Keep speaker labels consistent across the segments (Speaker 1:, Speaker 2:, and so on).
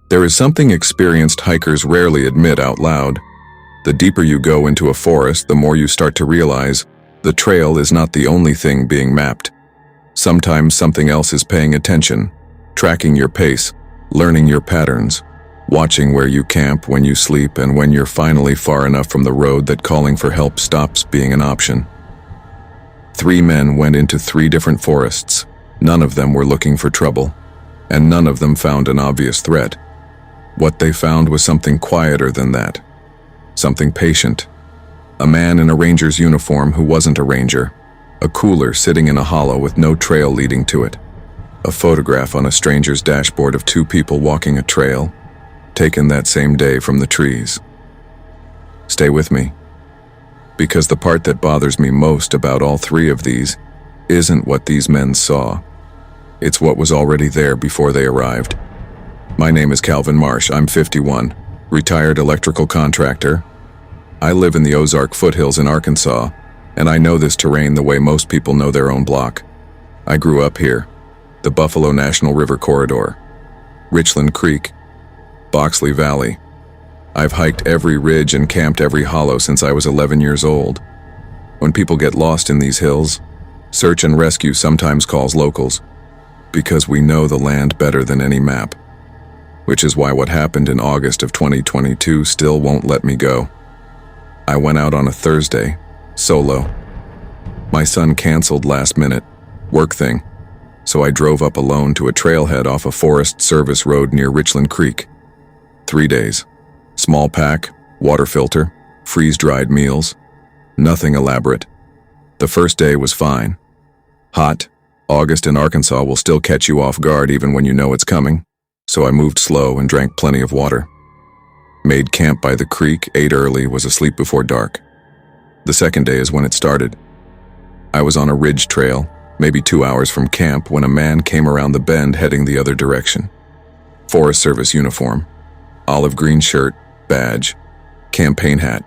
Speaker 1: There is something experienced hikers rarely admit out loud. The deeper you go into a forest, the more you start to realize the trail is not the only thing being mapped. Sometimes something else is paying attention, tracking your pace, learning your patterns, watching where you camp, when you sleep, and when you're finally far enough from the road that calling for help stops being an option. 3 men went into 3 different forests. None of them were looking for trouble, and none of them found an obvious threat. What they found was something quieter than that. Something patient. A man in a ranger's uniform who wasn't a ranger. A cooler sitting in a hollow with no trail leading to it. A photograph on a stranger's dashboard of 2 people walking a trail, taken that same day from the trees. Stay with me, because the part that bothers me most about all 3 of these isn't what these men saw. It's what was already there before they arrived. My name is Calvin Marsh. I'm 51, retired electrical contractor. I live in the Ozark foothills in Arkansas, and I know this terrain the way most people know their own block. I grew up here, the Buffalo National River Corridor, Richland Creek, Boxley Valley. I've hiked every ridge and camped every hollow since I was 11 years old. When people get lost in these hills, search and rescue sometimes calls locals, because we know the land better than any map. Which is why what happened in August of 2022 still won't let me go. I went out on a Thursday, solo. My son canceled last minute, work thing, so I drove up alone to a trailhead off a Forest Service road near Richland Creek. 3 days. Small pack, water filter, freeze-dried meals. Nothing elaborate. The first day was fine. Hot. August in Arkansas will still catch you off guard even when you know it's coming, so I moved slow and drank plenty of water. Made camp by the creek, ate early, was asleep before dark. The second day is when it started. I was on a ridge trail, maybe 2 hours from camp, when a man came around the bend heading the other direction. Forest Service uniform, olive green shirt, badge, campaign hat.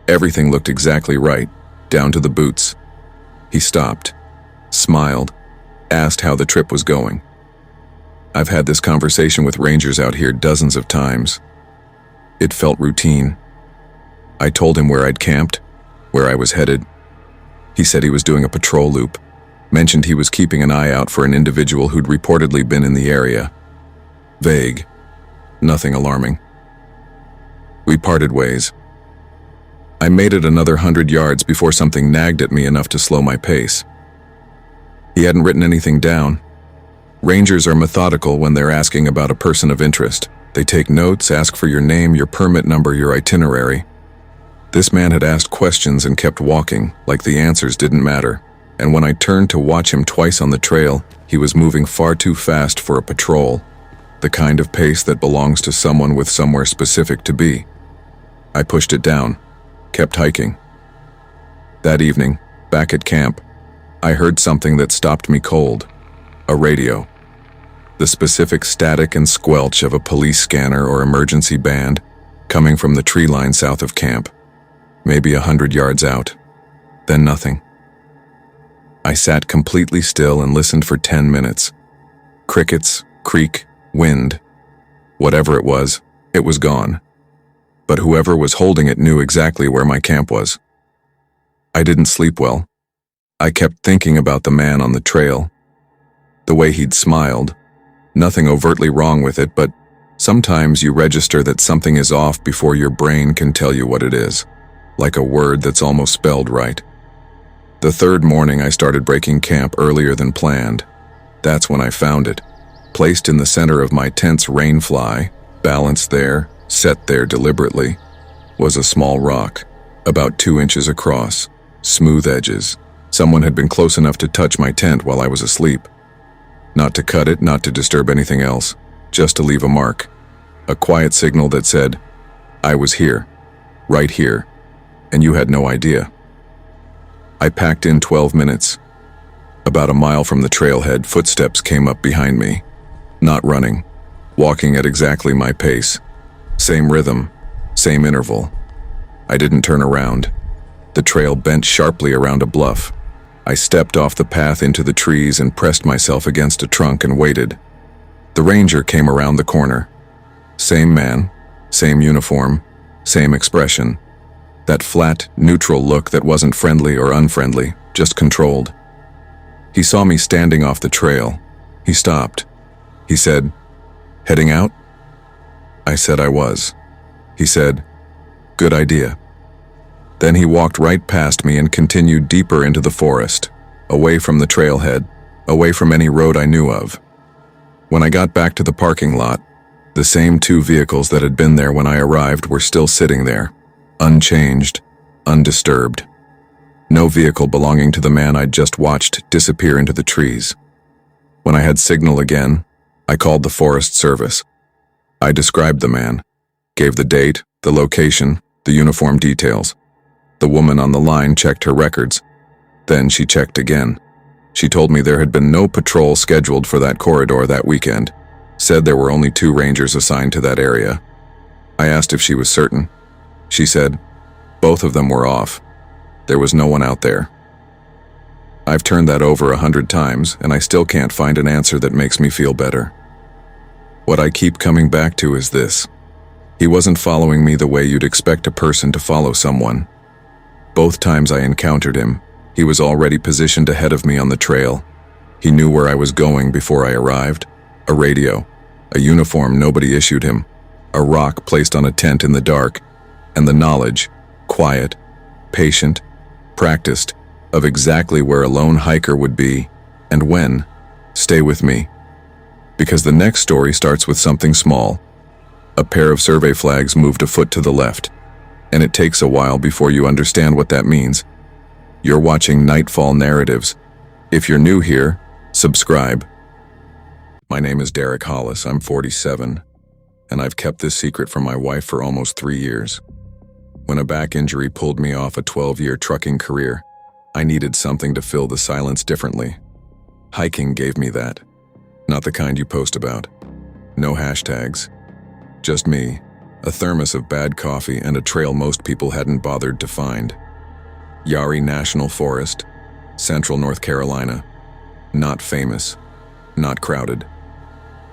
Speaker 1: Everything looked exactly right, down to the boots. He stopped, smiled, asked how the trip was going. I've had this conversation with rangers out here dozens of times. It felt routine. I told him where I'd camped, where I was headed. He said he was doing a patrol loop, mentioned he was keeping an eye out for an individual who'd reportedly been in the area. Vague. Nothing alarming. We parted ways. I made it another 100 yards before something nagged at me enough to slow my pace. He hadn't written anything down. Rangers are methodical when they're asking about a person of interest. They take notes, ask for your name, your permit number, your itinerary. This man had asked questions and kept walking, like the answers didn't matter. And when I turned to watch him twice on the trail, he was moving far too fast for a patrol, the kind of pace that belongs to someone with somewhere specific to be. I pushed it down, kept hiking. That evening, back at camp, I heard something that stopped me cold. A radio. The specific static and squelch of a police scanner or emergency band coming from the tree line south of camp, maybe 100 yards out. Then nothing. I sat completely still and listened for 10 minutes. Crickets, creek, wind. Whatever it was gone. But whoever was holding it knew exactly where my camp was. I didn't sleep well. I kept thinking about the man on the trail. The way he'd smiled. Nothing overtly wrong with it, but sometimes you register that something is off before your brain can tell you what it is, like a word that's almost spelled right. The third morning I started breaking camp earlier than planned. That's when I found it. Placed in the center of my tent's rain fly, balanced there, set there deliberately, was a small rock, about 2 inches across, smooth edges. Someone had been close enough to touch my tent while I was asleep. Not to cut it, not to disturb anything else, just to leave a mark. A quiet signal that said, I was here, right here, and you had no idea. I packed in 12 minutes. About a mile from the trailhead, footsteps came up behind me. Not running, walking at exactly my pace. Same rhythm, same interval. I didn't turn around. The trail bent sharply around a bluff. I stepped off the path into the trees and pressed myself against a trunk and waited. The ranger came around the corner. Same man, same uniform, same expression. That flat, neutral look that wasn't friendly or unfriendly, just controlled. He saw me standing off the trail. He stopped. He said, "Heading out?" I said I was. He said, "Good idea." Then he walked right past me and continued deeper into the forest, away from the trailhead, away from any road I knew of. When I got back to the parking lot, the same two vehicles that had been there when I arrived were still sitting there, unchanged, undisturbed. No vehicle belonging to the man I'd just watched disappear into the trees. When I had signal again, I called the Forest Service. I described the man, gave the date, the location, the uniform details. The woman on the line checked her records. Then she checked again. She told me there had been no patrol scheduled for that corridor that weekend, said there were only 2 rangers assigned to that area. I asked if she was certain. She said, both of them were off. There was no one out there. I've turned that over 100 times, and I still can't find an answer that makes me feel better. What I keep coming back to is this. He wasn't following me the way you'd expect a person to follow someone. Both times I encountered him, he was already positioned ahead of me on the trail. He knew where I was going before I arrived. A radio, a uniform nobody issued him, a rock placed on a tent in the dark, and the knowledge, quiet, patient, practiced, of exactly where a lone hiker would be, and when. Stay with me. Because the next story starts with something small. A pair of survey flags moved a foot to the left, and it takes a while before you understand what that means. You're watching Nightfall Narratives. If you're new here, subscribe. My name is Derek Hollis, I'm 47, and I've kept this secret from my wife for almost 3 years. When a back injury pulled me off a 12-year trucking career, I needed something to fill the silence differently. Hiking gave me that. Not the kind you post about. No hashtags. Just me, a thermos of bad coffee, and a trail most people hadn't bothered to find. Yari National Forest, Central North Carolina. Not famous. Not crowded.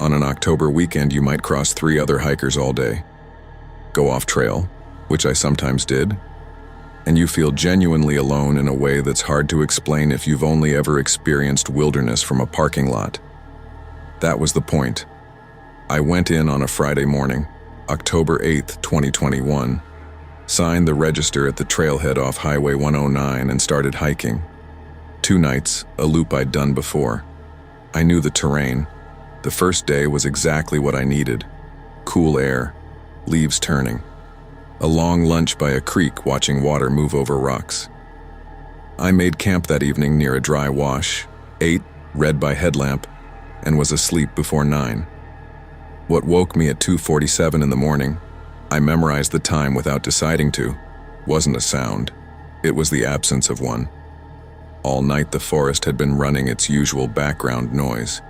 Speaker 1: On an October weekend, you might cross 3 other hikers all day. Go off trail, which I sometimes did, and you feel genuinely alone in a way that's hard to explain if you've only ever experienced wilderness from a parking lot. That was the point. I went in on a Friday morning, October 8th, 2021, signed the register at the trailhead off Highway 109 and started hiking. 2 nights, a loop I'd done before. I knew the terrain. The first day was exactly what I needed. Cool air, leaves turning. A long lunch by a creek watching water move over rocks. I made camp that evening near a dry wash, ate, read by headlamp, and was asleep before 9. What woke me at 2:47 in the morning, I memorized the time without deciding to, wasn't a sound. It was the absence of one. All night the forest had been running its usual background noise.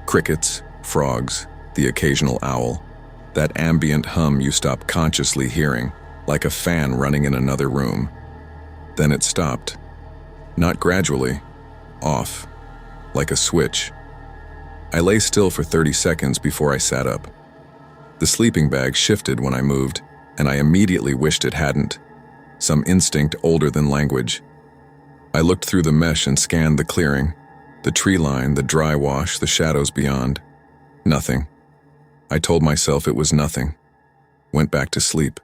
Speaker 1: Crickets, frogs, the occasional owl. That ambient hum you stop consciously hearing, like a fan running in another room. Then it stopped. Not gradually. Off. Like a switch. I lay still for 30 seconds before I sat up. The sleeping bag shifted when I moved, and I immediately wished it hadn't. Some instinct older than language. I looked through the mesh and scanned the clearing. The tree line, the dry wash, the shadows beyond. Nothing. I told myself it was nothing. Went back to sleep.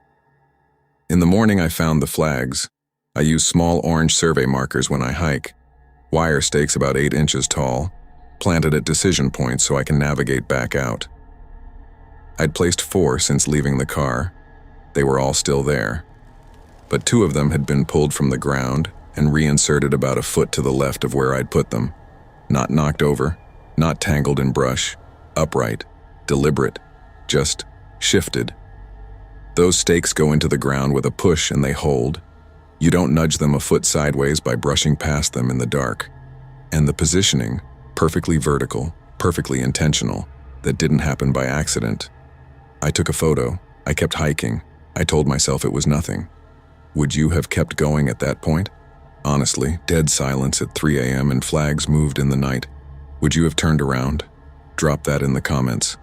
Speaker 1: In the morning I found the flags. I use small orange survey markers when I hike. Wire stakes about 8 inches tall, planted at decision points so I can navigate back out. I'd placed 4 since leaving the car. They were all still there. But 2 of them had been pulled from the ground and reinserted about a foot to the left of where I'd put them. Not knocked over, not tangled in brush, upright, deliberate, just shifted. Those stakes go into the ground with a push and they hold. You don't nudge them a foot sideways by brushing past them in the dark. And the positioning, perfectly vertical, perfectly intentional, that didn't happen by accident. I took a photo. I kept hiking. I told myself it was nothing. Would you have kept going at that point? Honestly, dead silence at 3 a.m. and flags moved in the night. Would you have turned around? Drop that in the comments.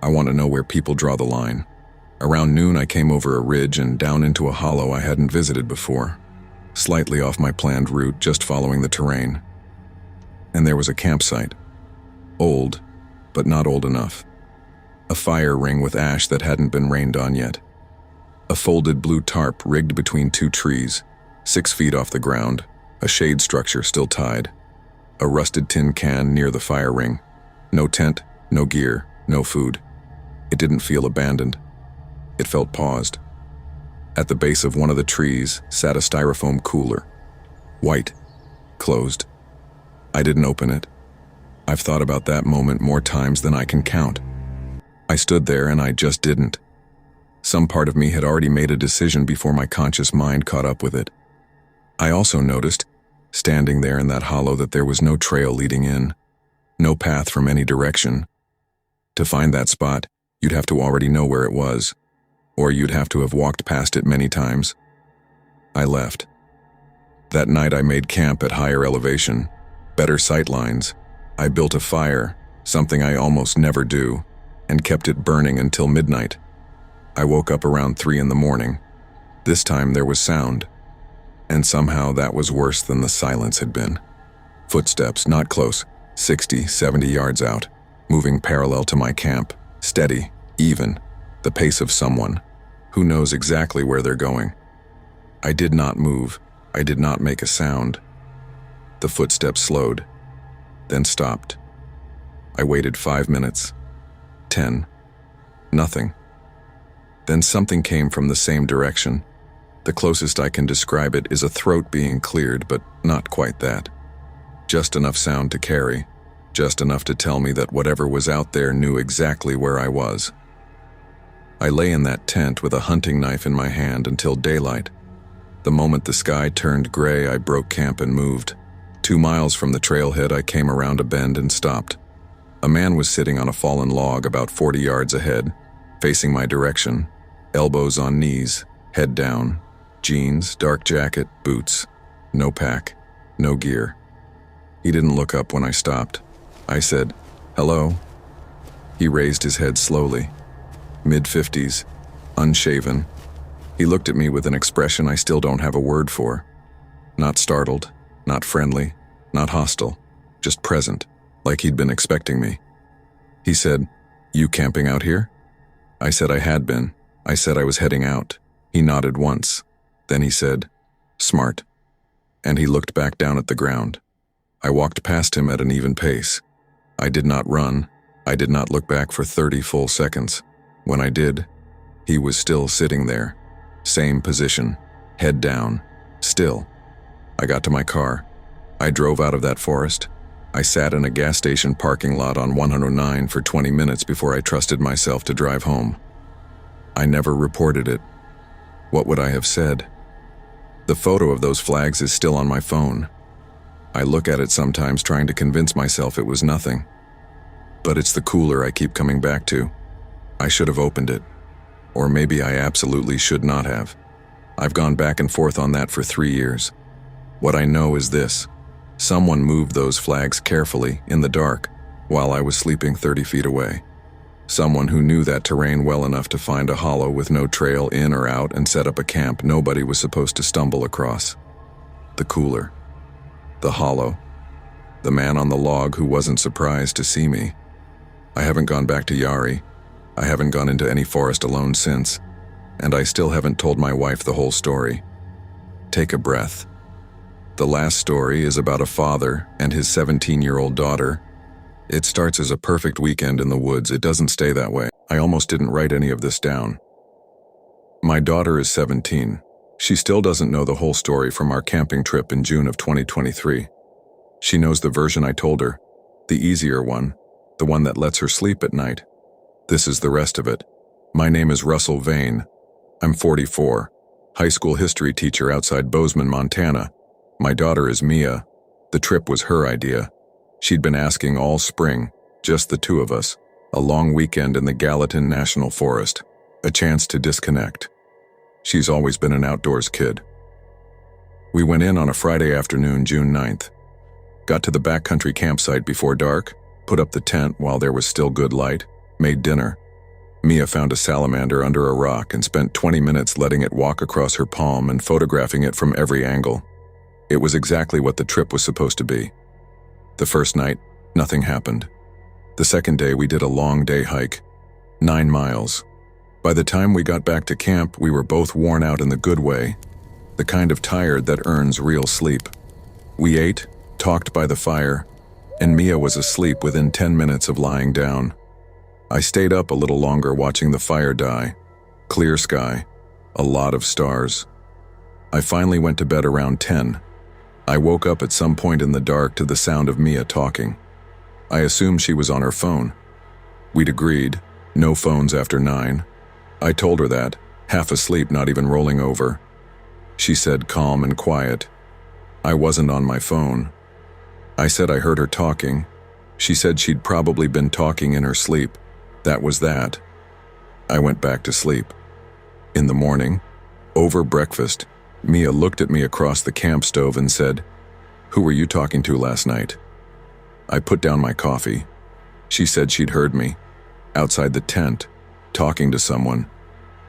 Speaker 1: I want to know where people draw the line. Around noon, I came over a ridge and down into a hollow I hadn't visited before, slightly off my planned route, just following the terrain. And there was a campsite. Old, but not old enough. A fire ring with ash that hadn't been rained on yet. A folded blue tarp rigged between two trees, 6 feet off the ground, a shade structure still tied. A rusted tin can near the fire ring. No tent, no gear, no food. It didn't feel abandoned. It felt paused. At the base of one of the trees sat a styrofoam cooler. White. Closed. I didn't open it. I've thought about that moment more times than I can count. I stood there and I just didn't. Some part of me had already made a decision before my conscious mind caught up with it. I also noticed, standing there in that hollow, that there was no trail leading in, no path from any direction. To find that spot, you'd have to already know where it was, or you'd have to have walked past it many times. I left. That night I made camp at higher elevation, better sight lines. I built a fire, something I almost never do, and kept it burning until midnight. I woke up around 3 in the morning. This time there was sound, and somehow that was worse than the silence had been. Footsteps, not close, 60, 70 yards out, moving parallel to my camp, steady, even, the pace of someone who knows exactly where they're going. I did not move. I did not make a sound. The footsteps slowed, then stopped. I waited 5 minutes, 10, nothing. Then something came from the same direction. The closest I can describe it is a throat being cleared, but not quite that. Just enough sound to carry, just enough to tell me that whatever was out there knew exactly where I was. I lay in that tent with a hunting knife in my hand until daylight. The moment the sky turned gray, I broke camp and moved. 2 miles from the trailhead, I came around a bend and stopped. A man was sitting on a fallen log about 40 yards ahead, facing my direction, elbows on knees, head down, jeans, dark jacket, boots, no pack, no gear. He didn't look up when I stopped. I said, "Hello?" He raised his head slowly. Mid-50s, unshaven. He looked at me with an expression I still don't have a word for. Not startled, not friendly, not hostile, just present, like he'd been expecting me. He said, "You camping out here?" I said I had been. I said I was heading out. He nodded once. Then he said, "Smart." And he looked back down at the ground. I walked past him at an even pace. I did not run. I did not look back for 30 full seconds. When I did, he was still sitting there. Same position, head down, still. I got to my car. I drove out of that forest. I sat in a gas station parking lot on 109 for 20 minutes before I trusted myself to drive home. I never reported it. What would I have said? The photo of those flags is still on my phone. I look at it sometimes trying to convince myself it was nothing. But it's the cooler I keep coming back to. I should have opened it. Or maybe I absolutely should not have. I've gone back and forth on that for 3 years. What I know is this. Someone moved those flags carefully, in the dark, while I was sleeping 30 feet away. Someone who knew that terrain well enough to find a hollow with no trail in or out and set up a camp nobody was supposed to stumble across. The cooler. The hollow. The man on the log who wasn't surprised to see me. I haven't gone back to Yari. I haven't gone into any forest alone since, and I still haven't told my wife the whole story. Take a breath. The last story is about a father and his 17-year-old daughter. It starts as a perfect weekend in the woods. It doesn't stay that way. I almost didn't write any of this down. My daughter is 17. She still doesn't know the whole story from our camping trip in June of 2023. She knows the version I told her, the easier one, the one that lets her sleep at night. This is the rest of it. My name is Russell Vane. I'm 44, high school history teacher outside Bozeman, Montana. My daughter is Mia. The trip was her idea. She'd been asking all spring, just the two of us, a long weekend in the Gallatin National Forest, a chance to disconnect. She's always been an outdoors kid. We went in on a Friday afternoon, June 9th. Got to the backcountry campsite before dark, put up the tent while there was still good light, made dinner, Mia found a salamander under a rock and spent 20 minutes letting it walk across her palm and photographing it from every angle. It was exactly what the trip was supposed to be. The first night, nothing happened. The second day, we did a long day hike, 9 miles. By the time we got back to camp, we were both worn out in the good way, the kind of tired that earns real sleep. We ate, talked by the fire, and Mia was asleep within 10 minutes of lying down. I stayed up a little longer watching the fire die. Clear sky, a lot of stars. I finally went to bed around 10. I woke up at some point in the dark to the sound of Mia talking. I assumed she was on her phone. We'd agreed, no phones after 9. I told her that, half asleep, not even rolling over. She said calm and quiet. I wasn't on my phone. I said I heard her talking. She said she'd probably been talking in her sleep. That was that. I went back to sleep. In the morning, over breakfast, Mia looked at me across the camp stove and said, "Who were you talking to last night?" I put down my coffee. She said she'd heard me, outside the tent, talking to someone.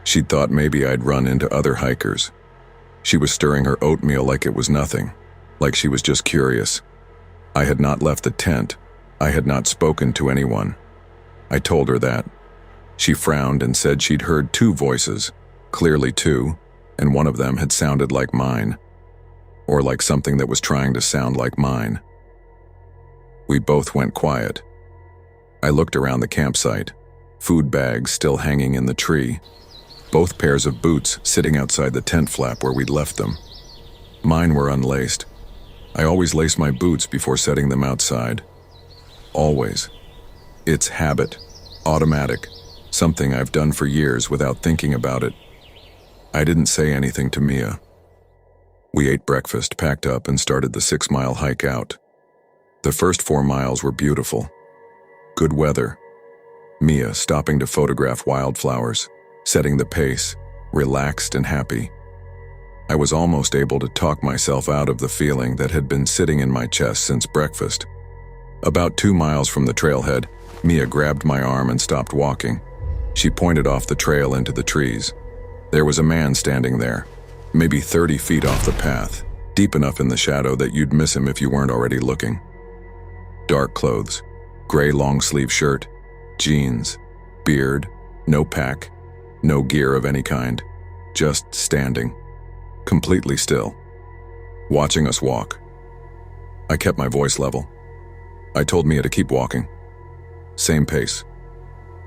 Speaker 1: She'd thought maybe I'd run into other hikers. She was stirring her oatmeal like it was nothing, like she was just curious. I had not left the tent. I had not spoken to anyone. I told her that. She frowned and said she'd heard 2 voices, clearly 2, and one of them had sounded like mine, or like something that was trying to sound like mine. We both went quiet. I looked around the campsite, food bags still hanging in the tree, both pairs of boots sitting outside the tent flap where we'd left them. Mine were unlaced. I always lace my boots before setting them outside. Always. It's habit, automatic, something I've done for years without thinking about it. I didn't say anything to Mia. We ate breakfast, packed up, and started the 6-mile hike out. The first 4 miles were beautiful. Good weather. Mia stopping to photograph wildflowers, setting the pace, relaxed and happy. I was almost able to talk myself out of the feeling that had been sitting in my chest since breakfast. About 2 miles from the trailhead, Mia grabbed my arm and stopped walking. She pointed off the trail into the trees. There was a man standing there, maybe 30 feet off the path, deep enough in the shadow that you'd miss him if you weren't already looking. Dark clothes, gray long-sleeve shirt, jeans, beard, no pack, no gear of any kind, just standing, completely still, watching us walk. I kept my voice level. I told Mia to keep walking. Same pace.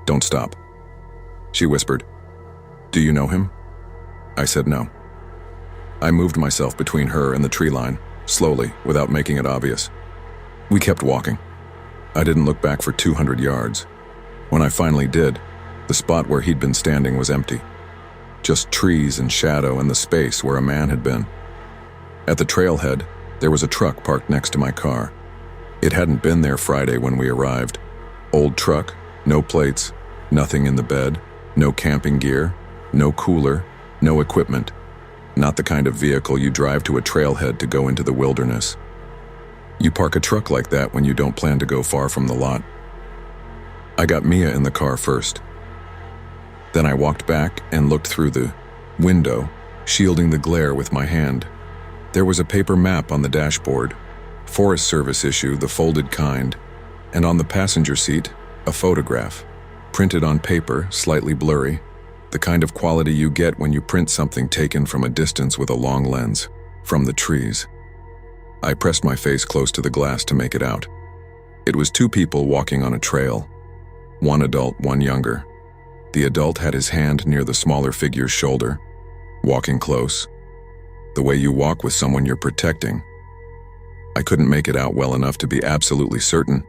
Speaker 1: Don't stop. She whispered, "Do you know him?" I said no. I moved myself between her and the tree line, slowly, without making it obvious. We kept walking. I didn't look back for 200 yards. When I finally did, the spot where he'd been standing was empty. Just trees and shadow and the space where a man had been. At the trailhead, there was a truck parked next to my car. It hadn't been there Friday when we arrived. Old truck, no plates, nothing in the bed, no camping gear, no cooler, no equipment. Not the kind of vehicle you drive to a trailhead to go into the wilderness. You park a truck like that when you don't plan to go far from the lot. I got Mia in the car first. Then I walked back and looked through the window, shielding the glare with my hand. There was a paper map on the dashboard, Forest Service issue, the folded kind, and on the passenger seat, a photograph, printed on paper, slightly blurry, the kind of quality you get when you print something taken from a distance with a long lens, from the trees. I pressed my face close to the glass to make it out. It was 2 people walking on a trail, one adult, one younger. The adult had his hand near the smaller figure's shoulder, walking close, the way you walk with someone you're protecting. I couldn't make it out well enough to be absolutely certain,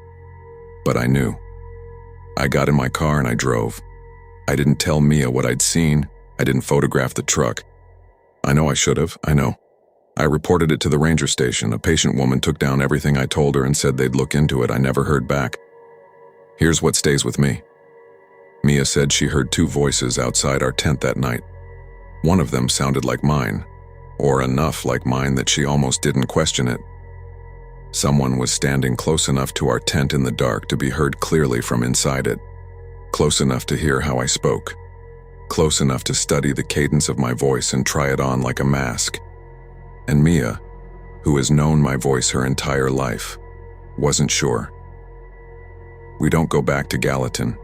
Speaker 1: but I knew. I got in my car and I drove. I didn't tell Mia what I'd seen. I didn't photograph the truck. I know I should have, I know. I reported it to the ranger station. A patient woman took down everything I told her and said they'd look into it. I never heard back. Here's what stays with me. Mia said she heard 2 voices outside our tent that night. One of them sounded like mine, or enough like mine that she almost didn't question it. Someone was standing close enough to our tent in the dark to be heard clearly from inside it. close enough to hear how I spoke, close enough to study the cadence of my voice and try it on like a mask. And Mia, who has known my voice her entire life, wasn't sure. We don't go back to Gallatin.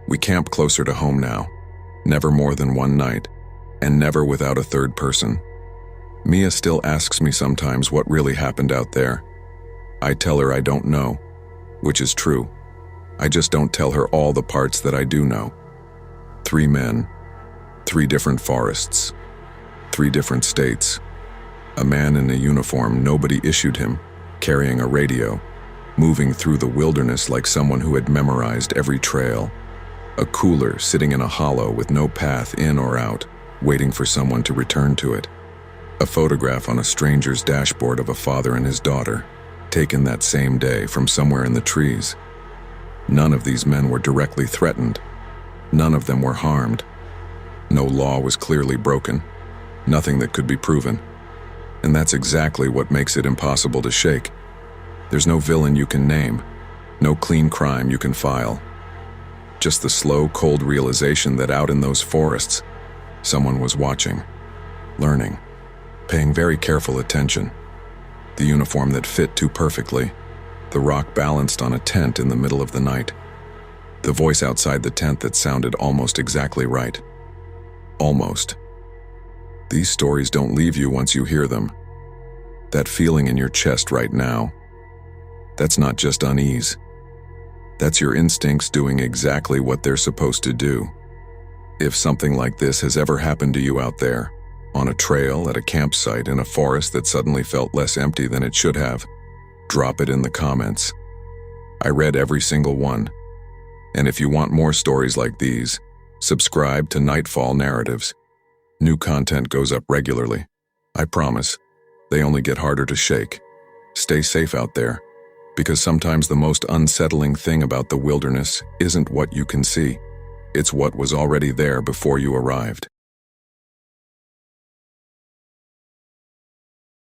Speaker 1: We camp closer to home now, never more than one night, and never without a third person. Mia still asks me sometimes what really happened out there. I tell her I don't know, which is true. I just don't tell her all the parts that I do know. 3 men, 3 different forests, 3 different states. A man in a uniform nobody issued him, carrying a radio, moving through the wilderness like someone who had memorized every trail. A cooler sitting in a hollow with no path in or out, waiting for someone to return to it. A photograph on a stranger's dashboard of a father and his daughter, taken that same day from somewhere in the trees. None of these men were directly threatened. None of them were harmed. No law was clearly broken. Nothing that could be proven. And that's exactly what makes it impossible to shake. There's no villain you can name, no clean crime you can file. Just the slow, cold realization that out in those forests, someone was watching, learning, paying very careful attention. The uniform that fit too perfectly, the rock balanced on a tent in the middle of the night. The voice outside the tent that sounded almost exactly right. Almost. These stories don't leave you once you hear them. That feeling in your chest right now, that's not just unease. That's your instincts doing exactly what they're supposed to do. If something like this has ever happened to you out there, on a trail, at a campsite, in a forest that suddenly felt less empty than it should have, drop it in the comments. I read every single one. And if you want more stories like these, subscribe to Nightfall Narratives. New content goes up regularly. I promise. They only get harder to shake. Stay safe out there, because sometimes the most unsettling thing about the wilderness isn't what you can see. It's what was already there before you arrived.